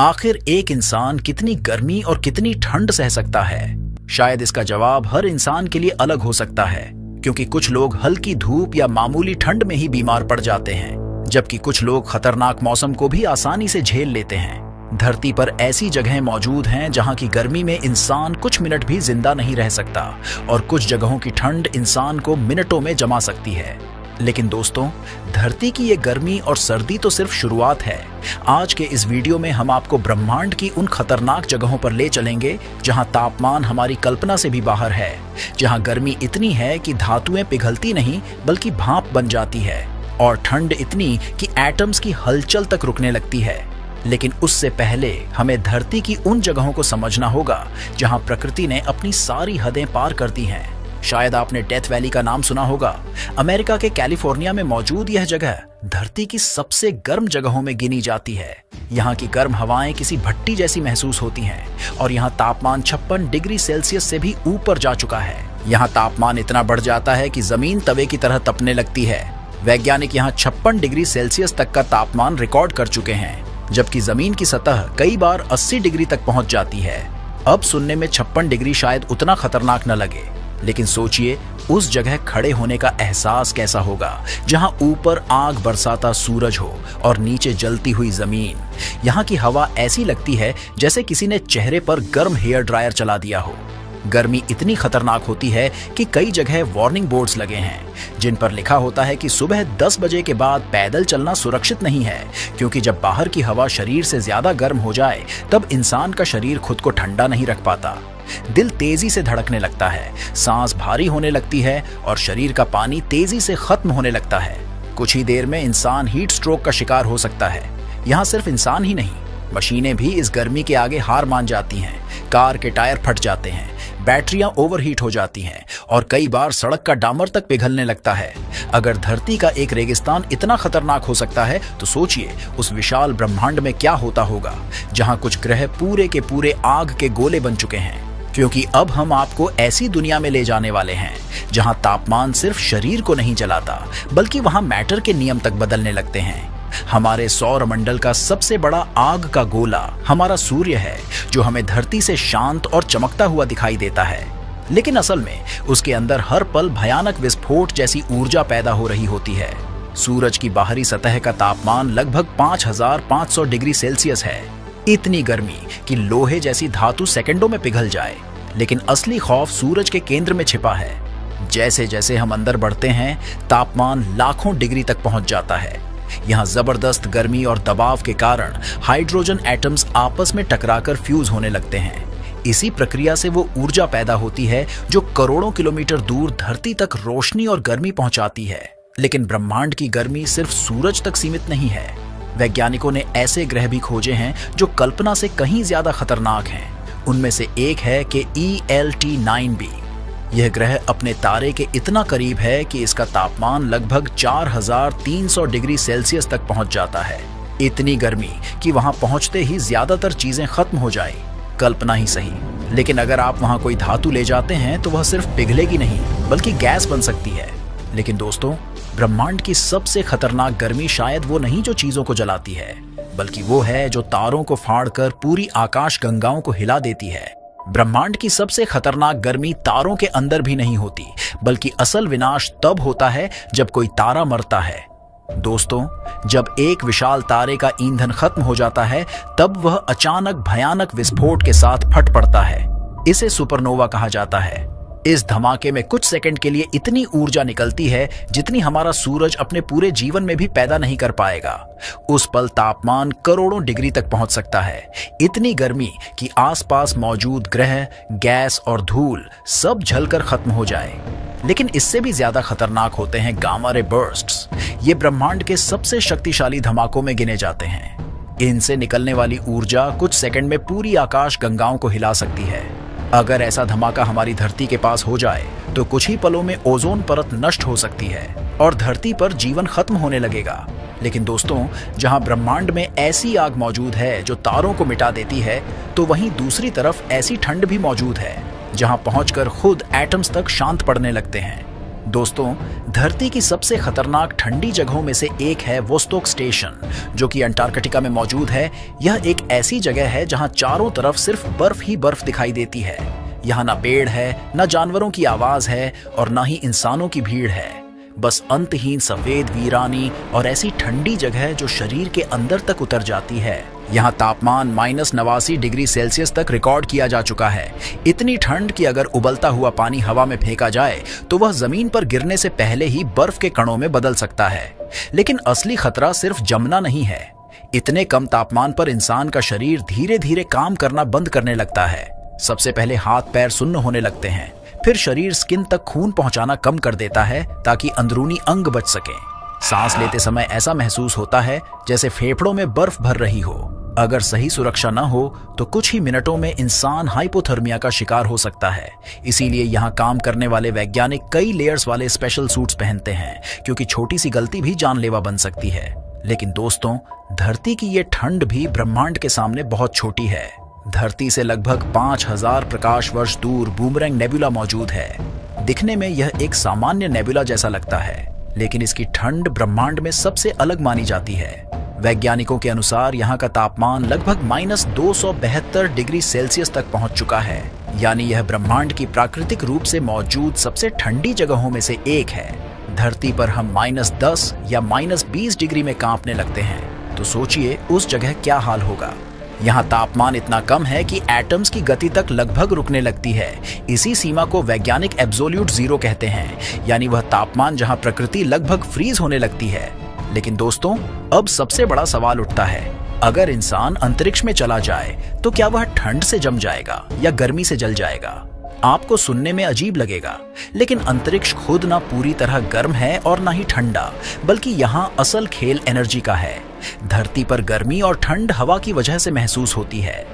आखिर एक इंसान कितनी गर्मी और कितनी ठंड सह सकता है? शायद इसका जवाब हर इंसान के लिए अलग हो सकता है, क्योंकि कुछ लोग हल्की धूप या मामूली ठंड में ही बीमार पड़ जाते हैं, जबकि कुछ लोग खतरनाक मौसम को भी आसानी से झेल लेते हैं। धरती पर ऐसी जगहें मौजूद हैं जहां की गर्मी में इंसान कुछ मिनट भी जिंदा नहीं रह सकता और कुछ जगहों की ठंड इंसान को मिनटों में जमा सकती है। लेकिन दोस्तों, धरती की ये गर्मी और सर्दी तो सिर्फ शुरुआत है। आज के इस वीडियो में हम आपको ब्रह्मांड की उन खतरनाक जगहों पर ले चलेंगे जहां तापमान हमारी कल्पना से भी बाहर है, जहां गर्मी इतनी है कि धातुएं पिघलती नहीं बल्कि भाप बन जाती है, और ठंड इतनी कि एटम्स की हलचल तक रुकने लगती है। लेकिन उससे पहले हमें धरती की उन जगहों को समझना होगा जहां प्रकृति ने अपनी सारी हदें पार कर दी हैं। शायद आपने डेथ वैली का नाम सुना होगा। अमेरिका के कैलिफोर्निया में मौजूद यह जगह धरती की सबसे गर्म जगहों में गिनी जाती है। यहाँ की गर्म हवाएं किसी भट्टी जैसी महसूस होती हैं और यहाँ तापमान 56 डिग्री सेल्सियस से भी ऊपर जा चुका है। यहाँ तापमान इतना बढ़ जाता है कि जमीन तवे की तरह तपने लगती है। वैज्ञानिक यहाँ 56 डिग्री सेल्सियस तक का तापमान रिकॉर्ड कर चुके हैं, जबकि जमीन की सतह कई बार 80 डिग्री तक पहुंच जाती है। अब सुनने में 56 डिग्री शायद उतना खतरनाक न लगे, लेकिन सोचिए उस जगह खड़े होने का एहसास कैसा होगा जहां ऊपर आग बरसाता सूरज हो और नीचे जलती हुई जमीन। यहाँ की हवा ऐसी लगती है जैसे किसी ने चेहरे पर गर्म हेयर ड्रायर चला दिया हो। गर्मी इतनी खतरनाक होती है कि कई जगह वार्निंग बोर्ड्स लगे हैं जिन पर लिखा होता है कि सुबह 10 बजे के बाद पैदल चलना सुरक्षित नहीं है, क्योंकि जब बाहर की हवा शरीर से ज्यादा गर्म हो जाए तब इंसान का शरीर खुद को ठंडा नहीं रख पाता। दिल तेजी से धड़कने लगता है, सांस भारी होने लगती है और शरीर का पानी तेजी से खत्म होने लगता है। कुछ ही देर में इंसान हीट स्ट्रोक का शिकार हो सकता है। यहाँ सिर्फ इंसान ही नहीं, मशीनें भी इस गर्मी के आगे हार मान जाती हैं। कार के टायर फट जाते हैं, बैटरियां ओवरहीट हो जाती हैं और कई बार सड़क का डामर तक पिघलने लगता है। अगर धरती का एक रेगिस्तान इतना खतरनाक हो सकता है तो सोचिए उस विशाल ब्रह्मांड में क्या होता होगा, जहां कुछ ग्रह पूरे के पूरे आग के गोले बन चुके हैं। क्योंकि अब हम आपको ऐसी दुनिया में ले जाने वाले हैं जहां तापमान सिर्फ शरीर को नहीं जलाता, बल्कि वहां मैटर के नियम तक बदलने लगते हैं। हमारे सौर मंडल का सबसे बड़ा आग का गोला हमारा सूर्य है, जो हमें धरती से शांत और चमकता हुआ दिखाई देता है, लेकिन असल में उसके अंदर हर पल भयानक विस्फोट जैसी ऊर्जा पैदा हो रही होती है। सूरज की बाहरी सतह का तापमान लगभग 5500 डिग्री सेल्सियस है। इतनी गर्मी कि लोहे जैसी धातु सेकंडों में पिघल जाए। लेकिन असली खौफ सूरज के केंद्र में छिपा है। जैसे जैसे हम अंदर बढ़ते हैं, तापमान लाखों डिग्री तक पहुंच जाता है। यहाँ जबरदस्त गर्मी और दबाव के कारण हाइड्रोजन एटम्स आपस में टकराकर फ्यूज होने लगते हैं। इसी प्रक्रिया से वो ऊर्जा पैदा होती है जो करोड़ों किलोमीटर दूर धरती तक रोशनी और गर्मी पहुंचाती है। लेकिन ब्रह्मांड की गर्मी सिर्फ सूरज तक सीमित नहीं है। वैज्ञानिकों ने ऐसे ग्रह भी खोजे हैं जो कल्पना से कहीं ज्यादा खतरनाक हैं। उनमें से एक है कि ELT9b। यह ग्रह अपने तारे के इतना करीब है कि इसका तापमान लगभग 4300 डिग्री सेल्सियस तक पहुंच जाता है। इतनी गर्मी कि वहां पहुंचते ही ज्यादातर चीजें खत्म हो जाए। कल्पना ही सही, लेकिन अगर आप वहां कोई धातु ले जाते हैं तो वह सिर्फ पिघलेगी नहीं बल्कि गैस बन सकती है। लेकिन दोस्तों, ब्रह्मांड की सबसे खतरनाक गर्मी शायद वो नहीं जो चीजों को जलाती है, बल्कि वो है जो तारों को फाड़कर पूरी आकाश गंगाओं को हिला देती है। ब्रह्मांड की सबसे खतरनाक गर्मी तारों के अंदर भी नहीं होती, बल्कि असल विनाश तब होता है जब कोई तारा मरता है। दोस्तों, जब एक विशाल तारे का ईंधन खत्म हो जाता है तब वह अचानक भयानक विस्फोट के साथ फट पड़ता है। इसे सुपरनोवा कहा जाता है। इस धमाके में कुछ सेकंड के लिए इतनी ऊर्जा निकलती है जितनी हमारा सूरज अपने पूरे जीवन में भी पैदा नहीं कर पाएगा। उस पल तापमान करोड़ों डिग्री तक पहुंच सकता है। इतनी गर्मी कि आसपास मौजूद ग्रह, गैस और धूल सब जलकर खत्म हो जाए। लेकिन इससे भी ज्यादा खतरनाक होते हैं गामा रे बर्स्ट्स। ये ब्रह्मांड के सबसे शक्तिशाली धमाकों में गिने जाते हैं। इनसे निकलने वाली ऊर्जा कुछ सेकंड में पूरी आकाश गंगाओं को हिला सकती है। अगर ऐसा धमाका हमारी धरती के पास हो जाए तो कुछ ही पलों में ओजोन परत नष्ट हो सकती है और धरती पर जीवन खत्म होने लगेगा। लेकिन दोस्तों, जहां ब्रह्मांड में ऐसी आग मौजूद है जो तारों को मिटा देती है, तो वहीं दूसरी तरफ ऐसी ठंड भी मौजूद है जहां पहुंचकर खुद एटम्स तक शांत पड़ने लगते हैं। दोस्तों, धरती की सबसे खतरनाक ठंडी जगहों में से एक है वोस्टोक स्टेशन, जो कि अंटार्कटिका में मौजूद है। यह एक ऐसी जगह है जहां चारों तरफ सिर्फ बर्फ ही बर्फ दिखाई देती है। यहाँ ना पेड़ है, ना जानवरों की आवाज है और ना ही इंसानों की भीड़ है। बस अंतहीन सफेद वीरानी और ऐसी ठंडी जगह जो शरीर के अंदर तक उतर जाती है। यहाँ तापमान -89 डिग्री सेल्सियस तक रिकॉर्ड किया जा चुका है। इतनी ठंड कि अगर उबलता हुआ पानी हवा में फेंका जाए तो वह जमीन पर गिरने से पहले ही बर्फ के कणों में बदल सकता है। लेकिन असली खतरा सिर्फ जमना नहीं है। इतने कम तापमान पर इंसान का शरीर धीरे धीरे काम करना बंद करने लगता है। सबसे पहले हाथ पैर सुन्न होने लगते हैं, फिर शरीर स्किन तक खून पहुंचाना कम कर देता है ताकि अंदरूनी अंग बच सके। सांस लेते समय ऐसा महसूस होता है जैसे फेफड़ों में बर्फ भर रही हो। अगर सही सुरक्षा न हो तो कुछ ही मिनटों में इंसान हाइपोथर्मिया का शिकार हो सकता है। इसीलिए यहाँ काम करने वाले वैज्ञानिक कई लेयर्स वाले स्पेशल सूट्स पहनते हैं, क्योंकि छोटी सी गलती भी जानलेवा बन सकती है। लेकिन दोस्तों, धरती की ये ठंड भी ब्रह्मांड के सामने बहुत छोटी है। धरती से लगभग 5000 प्रकाश वर्ष दूर बूमरैंग नेबुला मौजूद है। दिखने में यह एक सामान्य नेबुला जैसा लगता है, लेकिन इसकी ठंड ब्रह्मांड में सबसे अलग मानी जाती है। वैज्ञानिकों के अनुसार यहाँ का तापमान लगभग -272 डिग्री सेल्सियस तक पहुंच चुका है। यानी यह ब्रह्मांड की प्राकृतिक रूप से मौजूद सबसे ठंडी जगहों में से एक है। धरती पर हम -10 या -20 डिग्री में कांपने लगते हैं, तो सोचिए उस जगह क्या हाल होगा। यहाँ तापमान इतना कम है कि एटम्स की गति तक लगभग रुकने लगती है। इसी सीमा को वैज्ञानिक एब्सोल्यूट जीरो कहते हैं, यानी वह तापमान जहाँ प्रकृति लगभग फ्रीज होने लगती है। लेकिन दोस्तों, अब सबसे बड़ा सवाल उठता है, अगर इंसान अंतरिक्ष में चला जाए तो क्या वह ठंड से जम जाएगा या गर्मी से जल जाएगा? आपको सुनने में अजीब लगेगा, लेकिन अंतरिक्ष खुद ना पूरी तरह गर्म है और ना ही ठंडा, बल्कि यहाँ असल खेल एनर्जी का है। धरती पर गर्मी और ठंड हवा की वजह से महसूस होती है।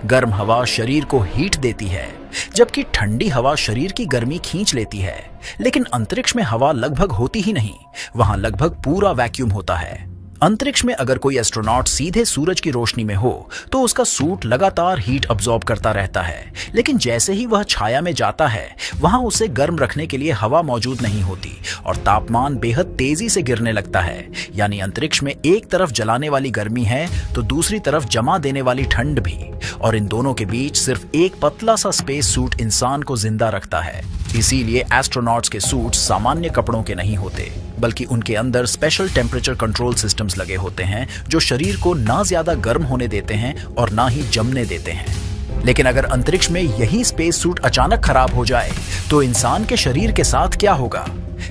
गर्म हवा शरीर को हीट देती है, जबकि ठंडी हवा शरीर की गर्मी खींच लेती है। लेकिन अंतरिक्ष में हवा लगभग होती ही नहीं, वहां लगभग पूरा वैक्यूम होता है। अंतरिक्ष में अगर कोई एस्ट्रोनॉट सीधे सूरज की रोशनी में हो तो उसका सूट लगातार हीट अब्सॉर्ब करता रहता है, लेकिन जैसे ही वह छाया में जाता है वहां उसे गर्म रखने के लिए हवा मौजूद नहीं होती और तापमान बेहद तेजी से गिरने लगता है। यानी अंतरिक्ष में एक तरफ जलाने वाली गर्मी है तो दूसरी तरफ जमा देने वाली ठंड भी, और इन दोनों के बीच सिर्फ एक पतला सा स्पेस सूट इंसान को जिंदा रखता है। इसीलिए एस्ट्रोनॉट्स के सूट सामान्य कपड़ों के नहीं होते, बल्कि उनके अंदर स्पेशल टेम्परेचर कंट्रोल सिस्टम्स लगे होते हैं जो शरीर को ना ज्यादा गर्म होने देते हैं और ना ही जमने देते हैं। लेकिन अगर अंतरिक्ष में यही स्पेस सूट अचानक खराब हो जाए तो इंसान के शरीर के साथ क्या होगा?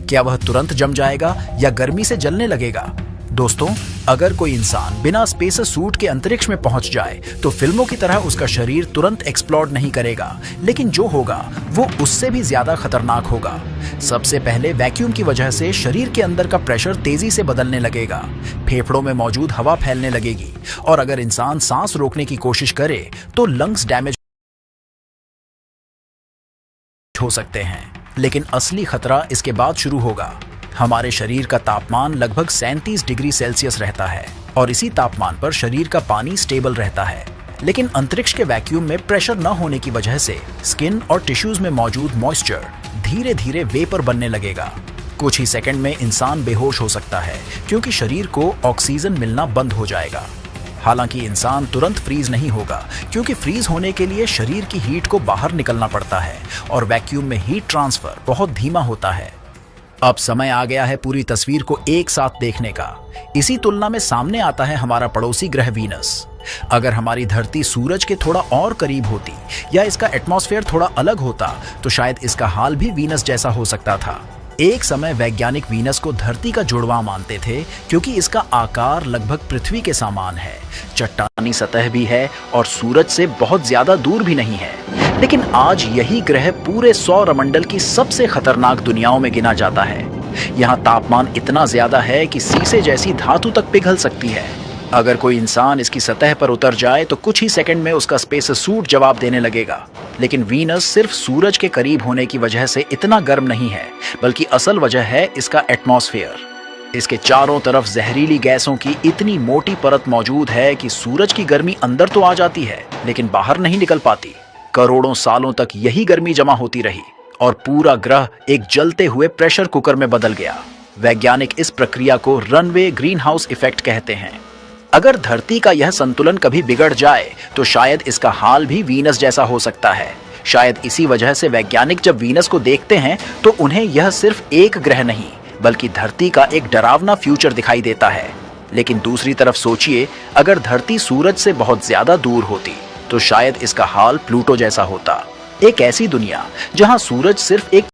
क्या वह तुरंत जम जाएगा या गर्मी से जलने लगेगा? दोस्तों, अगर कोई इंसान बिना स्पेस सूट के अंतरिक्ष में पहुंच जाए तो फिल्मों की तरह उसका शरीर तुरंत एक्सप्लोड नहीं करेगा, लेकिन जो होगा वो उससे भी ज्यादा खतरनाक होगा। सबसे पहले वैक्यूम की वजह से शरीर के अंदर का प्रेशर तेजी से बदलने लगेगा, फेफड़ों में मौजूद हवा फैलने लगेगी, और अगर इंसान सांस रोकने की कोशिश करे तो लंग्स डैमेज हो सकते हैं। लेकिन असली खतरा इसके बाद शुरू होगा। हमारे शरीर का तापमान लगभग 37 डिग्री सेल्सियस रहता है और इसी तापमान पर शरीर का पानी स्टेबल रहता है। लेकिन अंतरिक्ष के वैक्यूम में प्रेशर न होने की वजह से स्किन और टिश्यूज में मौजूद मॉइस्चर धीरे धीरे वेपर बनने लगेगा। कुछ ही सेकंड में इंसान बेहोश हो सकता है, क्योंकि शरीर को ऑक्सीजन मिलना बंद हो जाएगा। हालांकि इंसान तुरंत फ्रीज नहीं होगा, क्योंकि फ्रीज होने के लिए शरीर की हीट को बाहर निकलना पड़ता है और वैक्यूम में हीट ट्रांसफर बहुत धीमा होता है। अब समय आ गया है पूरी तस्वीर को एक साथ देखने का। इसी तुलना में सामने आता है हमारा पड़ोसी ग्रह वीनस। अगर हमारी धरती सूरज के थोड़ा और करीब होती या इसका एटमॉस्फेयर थोड़ा अलग होता तो शायद इसका हाल भी वीनस जैसा हो सकता था। एक समय वैज्ञानिक वीनस को धरती का जुड़वां मानते थे, क्योंकि इसका आकार लगभग पृथ्वी के समान है, चट्टानी सतह भी है और सूरज से बहुत ज्यादा दूर भी नहीं है। लेकिन आज यही ग्रह पूरे सौरमंडल की सबसे खतरनाक दुनियाओं में गिना जाता है। यहाँ तापमान इतना ज्यादा है कि शीशे जैसी धातु तक पिघल सकती है। अगर कोई इंसान इसकी सतह पर उतर जाए तो कुछ ही सेकंड में उसका स्पेस सूट जवाब देने लगेगा। लेकिन वीनस सिर्फ सूरज के करीब होने की वजह से इतना गर्म नहीं है, बल्कि असल वजह है इसका एटमॉस्फेयर। इसके चारों तरफ जहरीली गैसों की इतनी मोटी परत मौजूद है कि सूरज की गर्मी अंदर तो आ जाती है, लेकिन बाहर नहीं निकल पाती। करोड़ों सालों तक यही गर्मी जमा होती रही और पूरा ग्रह एक जलते हुए प्रेशर कुकर में बदल गया। वैज्ञानिक इस प्रक्रिया को रनवे ग्रीनहाउस इफेक्ट कहते हैं। अगर धरती का यह संतुलन कभी बिगड़ जाए तो शायद इसका हाल भी वीनस जैसा हो सकता है। शायद इसी वजह से वैज्ञानिक जब वीनस को देखते हैं तो उन्हें यह सिर्फ एक ग्रह नहीं बल्कि धरती का एक डरावना फ्यूचर दिखाई देता है। लेकिन दूसरी तरफ सोचिए, अगर धरती सूरज से बहुत ज्यादा दूर होती तो शायद इसका हाल प्लूटो जैसा होता। एक ऐसी दुनिया जहां सूरज सिर्फ एक